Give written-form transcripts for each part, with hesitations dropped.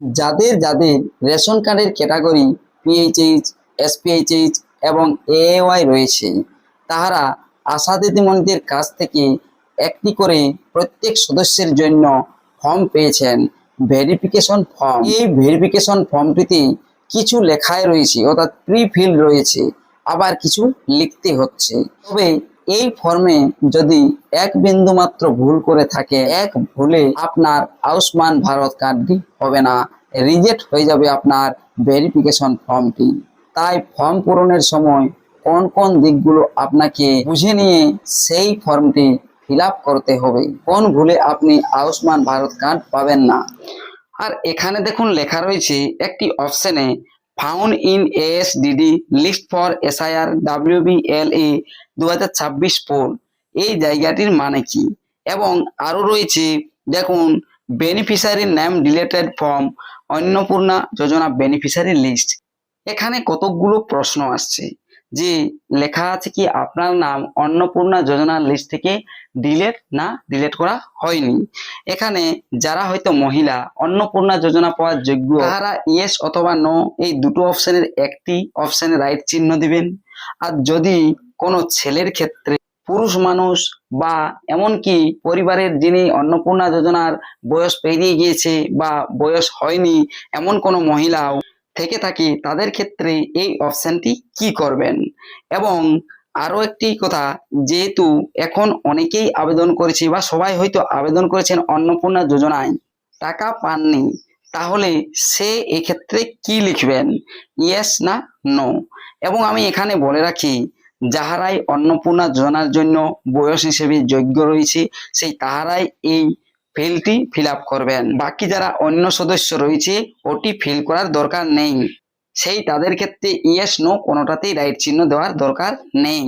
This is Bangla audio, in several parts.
যাদের যাদের রেশন কার্ডের ক্যাটাগরি পিএইচএইচ, এসপিএইচএইচ এবং এএওয়াই রয়েছে, তাহারা আশা দিদিমণিদের কাছ থেকে একটি করে প্রত্যেক সদস্যের জন্য ফর্ম পেয়েছেন, ভেরিফিকেশন ফর্ম। এই ভেরিফিকেশন ফর্মটিতে কিছু লেখায় রয়েছে, অর্থাৎ প্রি ফিল রয়েছে, আবার কিছু লিখতে হচ্ছে। তবে এই ফর্মে যদি এক বিন্দু মাত্র ভুল করে থাকে, এক ভুলে আপনার আয়ুষ্মান ভারত কার্ডটি হবে না, রিজেক্ট হয়ে যাবে আপনার ভেরিফিকেশন ফর্মটি। তাই ফর্ম পূরণের সময় কোন কোন দিকগুলো আপনাকে বুঝে নিয়ে সেই ফর্মটি ফিল আপ করতে হবে, কোন ভুলে আপনি আয়ুষ্মান ভারত কার্ড পাবেন না। আর এখানে দেখুন লেখা রয়েছে একটি অপশনে found in ASDD list for SIR WBLA 2026 poll, এই জায়গাটির মানে কি। এবং আরো রয়েছে দেখুন beneficiary name deleted form Annapurna Yojana beneficiary list. এখানে কতকগুলো প্রশ্ন আসছে যে লেখা আছে কি আপনার নাম অন্নপূর্ণা যোজনার লিস্ট থেকে ডিলেট করা হয়নি। এখানে যারা হয়তো মহিলা অন্নপূর্ণা যোজনা পাওয়ার যোগ্য, তারা ইয়েস অথবা নো এই দুটো অপশনের একটি অপশনে রাইট চিহ্ন দিবেন। আর যদি কোনো ছেলের ক্ষেত্রে পুরুষ মানুষ বা এমনকি পরিবারের যিনি অন্নপূর্ণা যোজনার বয়স পেরিয়ে গিয়েছে বা বয়স হয়নি এমন কোনো মহিলাও থেকে থাকি, তাদের ক্ষেত্রে এই অপশনটি কি করবেন। এবং আরো একটি কথা, যেহেতু এখন অনেকেই আবেদন করেছে বা সবাই হয়তো আবেদন করেছেন অন্নপূর্ণা যোজনায়, টাকা পাননি, তাহলে সে এক্ষেত্রে কি লিখবেন, ইয়েস না নো। এবং আমি এখানে বলে রাখি, যাহারাই অন্নপূর্ণা যোজনার জন্য বয়স হিসেবে যোগ্য রয়েছে সেই তাহারাই এই ফিল্ডটি ফিল আপ করবেন। বাকি যারা অন্য সদস্য রয়েছে ওটি ফিল করার দরকার নেই, সেই তাদের ক্ষেত্রে ইয়েস নো কোনোটাতেই রাইট চিহ্ন দেওয়ার দরকার নেই।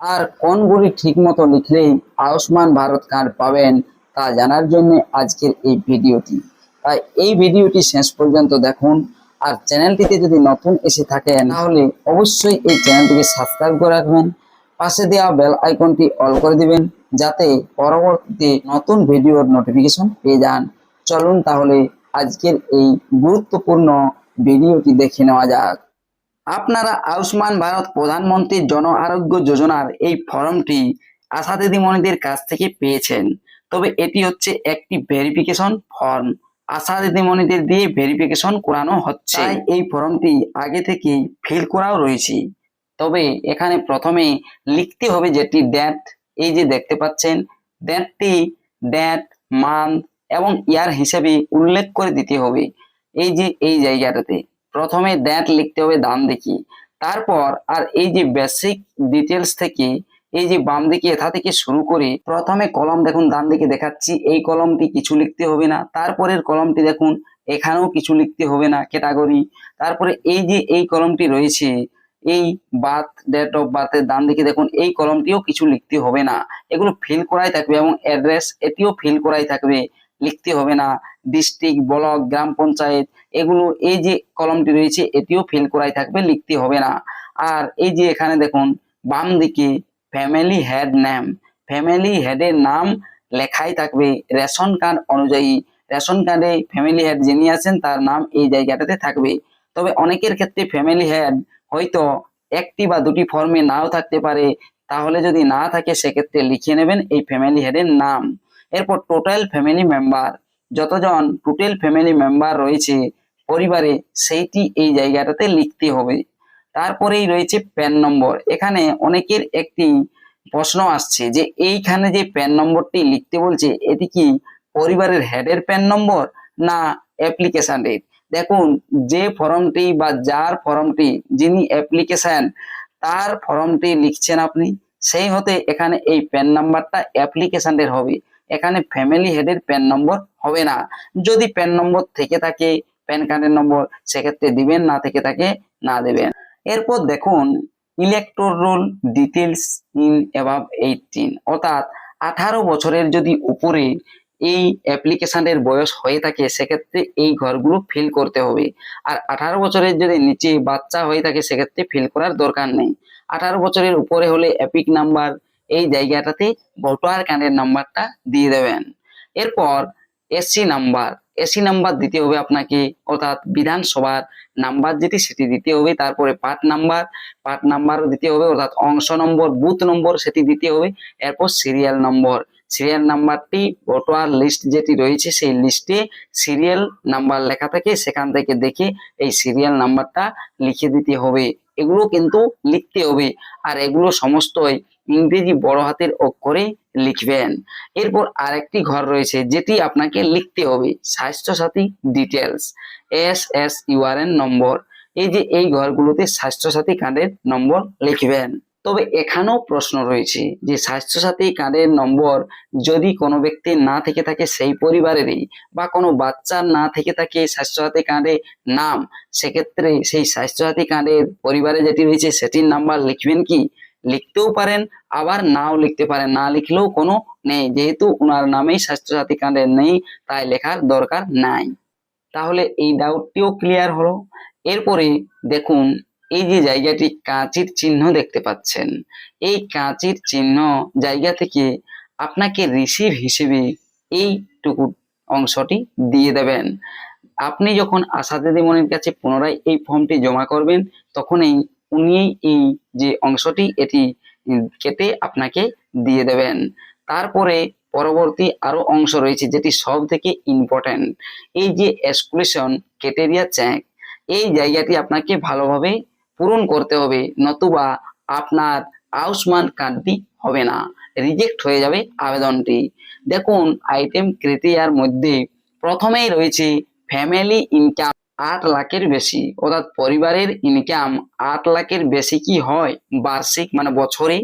আর কোনগুলি ঠিক মতো লিখলেই আয়ুষ্মান ভারত কার্ড পাবেন তা জানার জন্য আজকের এই ভিডিওটি। তাই এই ভিডিওটি শেষ পর্যন্ত দেখুন। আর চ্যানেলটিতে যদি নতুন এসে থাকেন তাহলে অবশ্যই এই চ্যানেলটিকে সাবস্ক্রাইব করে রাখবেন, পাশে দেওয়া বেল আইকনটি অল করে দিবেন যাতে পরবর্তীতে নতুন ভিডিওর নোটিফিকেশন পেয়ে যান। চলুন তাহলে আজকের এই গুরুত্বপূর্ণ ভিডিওটি দেখে নেওয়া যাক। আপনারা আয়ুষ্মান ভারত প্রধানমন্ত্রী জন আরোগ্য যোজনার এই ফর্মটি আশা দিদিমণিদের কাছ থেকে পেয়েছেন। তবে এটি হচ্ছে একটি ভেরিফিকেশন ফর্ম, আশা দিদিমণিদের দিয়ে ভেরিফিকেশন করানো হচ্ছে। এই ফর্মটি আগে থেকে ফিল করাও রয়েছে। তবে এখানে প্রথমে লিখতে হবে যেটি ডেট, এই যে দেখতে পাচ্ছেন ডেটটি ডেট, মান্থ এবং ইয়ার হিসেবে উল্লেখ করে দিতে হবে। এই যে এই জায়গাটাতে প্রথমে ডেট লিখতে হবে ডান দিকে, তারপর আর এই যে বেসিক ডিটেলস থেকে এই যে বাম দিকে এথা থেকে শুরু করে প্রথমে কলম দেখুন ডান দিকে দেখাচ্ছি, এই কলমটি কিছু লিখতে হবে না। তারপরের কলমটি দেখুন এখানেও কিছু লিখতে হবে না, ক্যাটাগরি। তারপরে এই যে এই কলমটি রয়েছে এই বার্থ, ডেট অফ বার্থের ডান দিকে দেখুন এই কলমটিও কিছু লিখতে হবে না, এগুলো ফিল করাই থাকবে। এবং অ্যাড্রেস এটিও ফিল করাই থাকবে, লিখতে হবে না। ডিস্ট্রিক্ট, ব্লক, গ্রাম পঞ্চায়েত এগুলো এই যে কলমটি রয়েছে এটিও ফিল করাই থাকবে, লিখতে হবে না। আর এই যে এখানে দেখুন বাম দিকে ফ্যামিলি হেড নেম, ফ্যামিলি হেডের নাম লেখাই থাকবে রেশন কার্ড অনুযায়ী। রেশন কার্ডে ফ্যামিলি হেড যিনি আছেন তার নাম এই জায়গাটাতে থাকবে। তবে অনেকের ক্ষেত্রে ফ্যামিলি হেড হয়তো একটি বা দুটি ফর্মে নাও থাকতে পারে, তাহলে যদি না থাকে সেক্ষেত্রে লিখে নেবেন এই ফ্যামিলি হেডের নাম। এরপর টোটাল ফ্যামিলি মেম্বার, যতজন টোটাল ফ্যামিলি মেম্বার রয়েছে পরিবারে সেইটি এই জায়গাটাতে লিখতে হবে। তারপরেই রয়েছে প্যান নম্বর। এখানে অনেকের একটি প্রশ্ন আসছে যে এইখানে যে প্যান নম্বরটি লিখতে বলছে এটি কি পরিবারের হেডের প্যান নম্বর না অ্যাপ্লিকেশনের। দেখুন যে ফর্মটি বা যার ফর্মটি যিনি অ্যাপ্লিকেশন তার ফর্মটি লিখছেন আপনি, সেই হতে এখানে এই প্যান নাম্বারটা অ্যাপ্লিকেশনের হবে, এখানে ফ্যামিলি হেডের প্যান নম্বর হবে না। যদি প্যান নম্বর থেকে থাকে প্যান কার্ডের নম্বর সেক্ষেত্রে দিবেন, না থেকে থাকে না দেবেন। এরপর দেখুন ইলেক্টোর রোল ডিটেলস ইন অ্যাবাভ 18, অর্থাৎ 18 বছরের যদি উপরে এই অ্যাপ্লিকেশনের বয়স হয়ে থাকে সেক্ষেত্রে এই ঘরগুলো ফিল করতে হবে। আর 18 বছরের যদি নিচে বাচ্চা হয়ে থাকে সেক্ষেত্রে ফিল করার দরকার নেই। 18 বছরের উপরে হলে এপিক নাম্বার এই জায়গাটাতে ভোটার কার্ডের নাম্বারটা দিয়ে দেবেন। এরপর এসি নাম্বার, এসি নাম্বার দিতে হবে আপনাকে, অর্থাৎ বিধানসভার নাম্বার যেটি সেটি দিতে হবে। তারপরে পার্ট নাম্বারও দিতে হবে, অর্থাৎ অংশ নম্বর, বুথ নম্বর সেটি দিতে হবে। এরপর সিরিয়াল নম্বর, সিরিয়াল নাম্বারটি ভোটার লিস্ট যেটি রয়েছে সেই লিস্টে সিরিয়াল নাম্বার লেখা থাকে, সেখান থেকে দেখে এই সিরিয়াল নাম্বারটা লিখে দিতে হবে। এগুলো কিন্তু লিখতে হবে, আর এগুলো সমস্তই ইংরেজি বড় হাতের অক্ষরে লিখবেন। এরপর আরেকটি ঘর রয়েছে যেটি আপনাকে লিখতে হবে, স্বাস্থ্যসাথী ডিটেলস, SSURN নম্বর। এই যে এই ঘরগুলোতে স্বাস্থ্যসাথী কার্ডের নম্বর লিখবেন। তবে এখানেও প্রশ্ন রয়েছে যে স্বাস্থ্যসাথী কার্ডের নম্বর যদি কোনো ব্যক্তির না থেকে থাকে সেই পরিবারেরই, বা কোনো বাচ্চার না থেকে থাকে স্বাস্থ্যসাথী কার্ডে নাম, সেক্ষেত্রে সেই স্বাস্থ্যসাথী কার্ডের পরিবারে যেটি রয়েছে সেটির নাম্বার লিখবেন কি? লিখতেও পারেন, আবার নাও লিখতে পারেন, না লিখলেও কোনো নেই, যেহেতু ওনার নামেই স্বাস্থ্যসাথী কার্ডে নেই তাই লেখার দরকার নাই। তাহলে এই ডাউটটিও ক্লিয়ার হলো। এরপরে দেখুন, এই যে জায়গাটি কাঁচির চিহ্ন দেখতে পাচ্ছেন, এই কাঁচির চিহ্ন জায়গা থেকে আপনাকে রিসিভ হিসেবে এইটুকু অংশটি দিয়ে দেবেন। আপনি যখন আশা দিদিমণির কাছে পুনরায় এই ফর্মটি জমা করবেন, তখনই উনি এই যে অংশটি এটি কেটে আপনাকে দিয়ে দেবেন। তারপরে পরবর্তী আরো অংশ রয়েছে যেটি সব থেকে ইম্পর্টেন্ট, এই যে এক্সক্লুশন ক্রাইটেরিয়া চেক, এই জায়গাটি আপনাকে ভালোভাবে পূরণ করতে হবে, নতুবা আপনার আয়ুষ্মান কার্ডটি হবে না, রিজেক্ট হয়ে যাবে আবেদনটি। দেখুন, আইটেম ক্রাইটেরিয়ার মধ্যে প্রথমেই রয়েছে ফ্যামিলি ইনকাম 8 লাখের বেশি, অর্থাৎ পরিবারের ইনকাম 8 লাখের বেশি কি হয় বার্ষিক, মানে বছরে।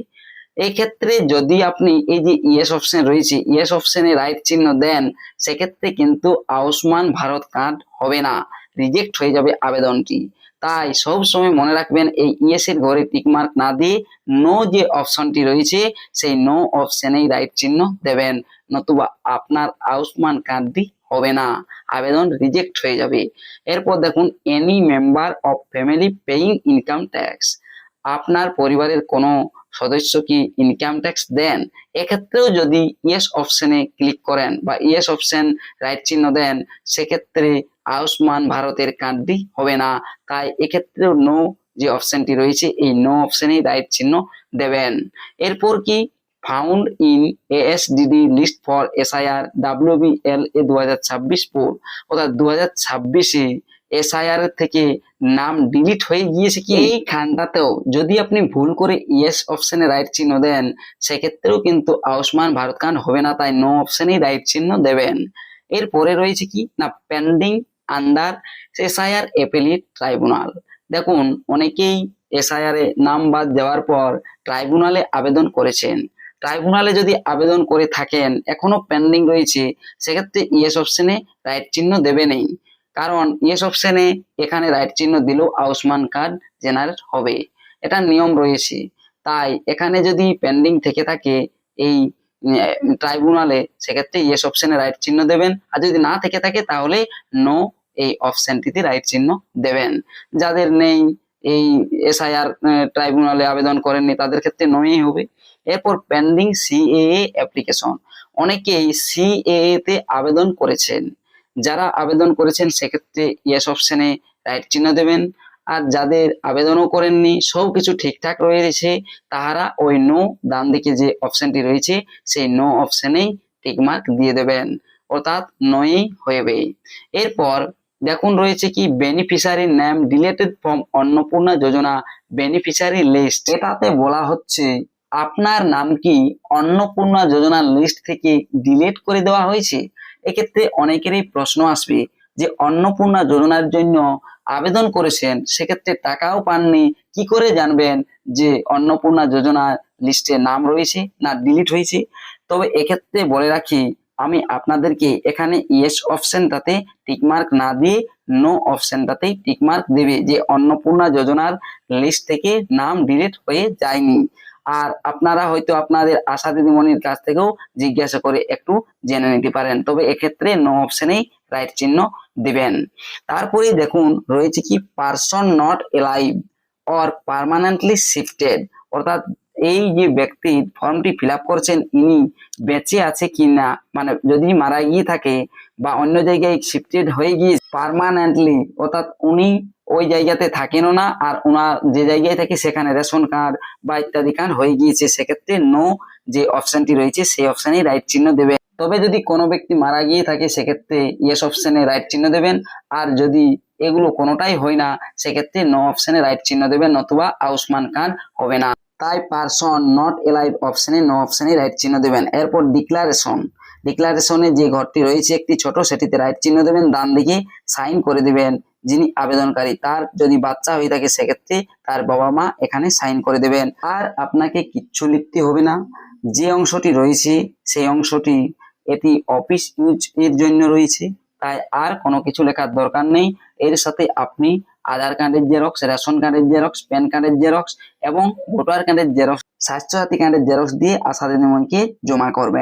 এই ক্ষেত্রে যদি আপনি এই যে ইয়েস অপশন রয়েছে, ইয়েস অপশনে রাইট চিহ্ন দেন, সেক্ষেত্রে কিন্তু আয়ুষ্মান ভারত কার্ড হবে না, রিজেক্ট হয়ে যাবে আবেদনটি। তাই সব সময় মনে রাখবেন, এই ইয়েস এর ঘরে টিক মার্ক না দিয়ে নো যে অপশনটি রয়েছে সেই নো অপশনেই রাইট চিহ্ন দেবেন, নতুবা আপনার আয়ুষ্মান কার্ডটি হবে না, আবেদন রিজেক্ট হয়ে যাবে। এরপর দেখুন, any member of family paying income tax, আপনার পরিবারের কোনো সদস্য কি ইনকাম ট্যাক্স দেন, এক্ষেত্রেও যদি ইয়েস অপশনে ক্লিক করেন বা ইয়েস অপশন রাইট চিহ্ন দেন, সেক্ষেত্রে আয়ুষ্মান ভারতের কার্ডটি হবে না। তাই এক্ষেত্রেও নো যে অপশনটি রয়েছে এই নো অপশনেই রাইট চিহ্ন দেবেন। এরপর কি, found in ASDD list for SIR WBLA 2026 poll, অর্থাৎ 2026-এ SIR থেকে নাম ডিলিট হয়ে গিয়েছে কি, এই খানটাতেও যদি আপনি ভুল করে ইয়েস অপশনে রাইট চিহ্ন দেন, সেক্ষেত্রেও কিন্তু আয়ুষ্মান ভারত কার্ড হবে না, তাই নো অপশনেই রাইট চিহ্ন দেবেন। এরপরে রয়েছে কি না, pending under SIR appellate tribunal. দেখুন, অনেকেই SIR এ নাম বাদ দেওয়ার পর ট্রাইব্যুনালে আবেদন করেছেন, ট্রাইব্যুনালে যদি আবেদন করে থাকেন এখনো পেন্ডিং রয়েছে, সেক্ষেত্রে ইয়েস অপশনে রাইট চিহ্ন দেবেনই, কারণ ইয়েস অপশনে এখানে রাইট চিহ্ন দিলেও আয়ুষ্মান কার্ড জেনারেট হবে, এটা নিয়ম রয়েছে। তাই এখানে যদি পেন্ডিং থেকে থাকে এই ট্রাইব্যুনালে, সেক্ষেত্রে ইয়েস অপশনে রাইট চিহ্ন দেবেন, আর যদি না থেকে থাকে তাহলে নো এই অপশনটিতে রাইট চিহ্ন দেবেন। যাদের নেই, এই SIR ট্রাইব্যুনালে আবেদন করেননি, তাদের ক্ষেত্রে নই হবে। এরপর পেন্ডিং CAA অ্যাপ্লিকেশন, অনেকেই CAA তে আবেদন করেছেন, যারা আবেদন করেছেন সেক্ষেত্রে ইয়েস অপশনে রাইট চিহ্ন দেবেন, আর যাদের আবেদনও করেননি সবকিছু ঠিকঠাক রয়েছে, তাহারা ওই নো ডান দিকে যে অপশনটি রয়েছে সেই নো অপশনেই টিক মার্ক দিয়ে দেবেন, অর্থাৎ নই হয়ে। এরপর দেখুন রয়েছে কি, beneficiary name deleted from Annapurna Yojana beneficiary list, এটাতে বলা হচ্ছে আপনার নাম কি অন্নপূর্ণা যোজনার লিস্ট থেকে ডিলিট করে দেওয়া হয়েছে। এক্ষেত্রে অনেকেরই প্রশ্ন আসবে যে অন্নপূর্ণা যোজনার জন্য আবেদন করেছেন, সেক্ষেত্রে টাকাও পাননি, কি করে জানবেন যে অন্নপূর্ণা যোজনার লিস্টে নাম রয়েছে না ডিলিট হয়েছে? তবে এক্ষেত্রে বলে রাখি, আমি আপনাদেরকে এখানে ইয়েস অপশনটাতে টিকমার্ক না দিয়ে নো অপশনটাতেই টিকমার্ক দেবে যে অন্নপূর্ণা যোজনার লিস্ট থেকে নাম ডিলিট হয়ে যায়নি। আর আপনারা হয়তো আপনাদের আশা দিদিমণির কাছ থেকেও জিজ্ঞাসা করে একটু জেনে নিতে পারেন, তবে এক্ষেত্রে নো অপশনেই রাইট চিহ্ন দিবেন। তারপরে দেখুন রয়েছে কি, person not alive or permanently shifted, অর্থাৎ এই যে ব্যক্তি ফর্মটি ফিল আপ করছেন ইনি বেঁচে আছে কি না, মানে যদি মারা গিয়ে থাকে বা অন্য জায়গায় শিফটেড হয়ে গিয়ে পার্মানেন্টলি, অর্থাৎ উনি ওই জায়গাতে থাকেনও না, আর ওনার যে জায়গায় থাকে সেখানে রেশন কার্ড বা ইত্যাদি কার্ড হয়ে গিয়েছে, সেক্ষেত্রে নো যে অপশনটি রয়েছে সেই অপশনে রাইট চিহ্ন দেবেন। তবে যদি কোনো ব্যক্তি মারা গিয়ে থাকে সেক্ষেত্রে ইয়েস অপশনে রাইট চিহ্ন দেবেন, আর যদি এগুলো কোনোটাই হয় না সেক্ষেত্রে নো অপশনে রাইট চিহ্ন দেবেন, নতুবা আয়ুষ্মান কার্ড হবে না। তাই পারসন নট এলাইভ অপশনে নো অপশনে রাইট চিহ্ন দেবেন। এরপর ডিক্লারেশনে যে ঘরটি রয়েছে একটি ছোট, সেটিতে রাইট চিহ্ন দেবেন, ডান দিকে সাইন করে দিবেন যিনি আবেদনকারী, তার যদি বাচ্চা হয়ে থাকে সেক্ষেত্রে তার বাবা মা এখানে সাইন করে দেবেন। আর আপনাকে কিচ্ছু লিখতে হবে না, যে অংশটি রয়েছে সেই অংশটি এটি অফিস ইউজ এর জন্য রয়েছে, তাই আর কোনো কিছু লেখার দরকার নেই। এর সাথে আপনি আধার কার্ডের জেরক্স, রেশন কার্ডের জেরক্স, প্যান কার্ডের জেরক্স এবং ভোটার কার্ডের জেরক্স, স্বাস্থ্যসাথী কার্ডের জেরক্স দিয়ে আশা দিদিমণিকে জমা করবেন।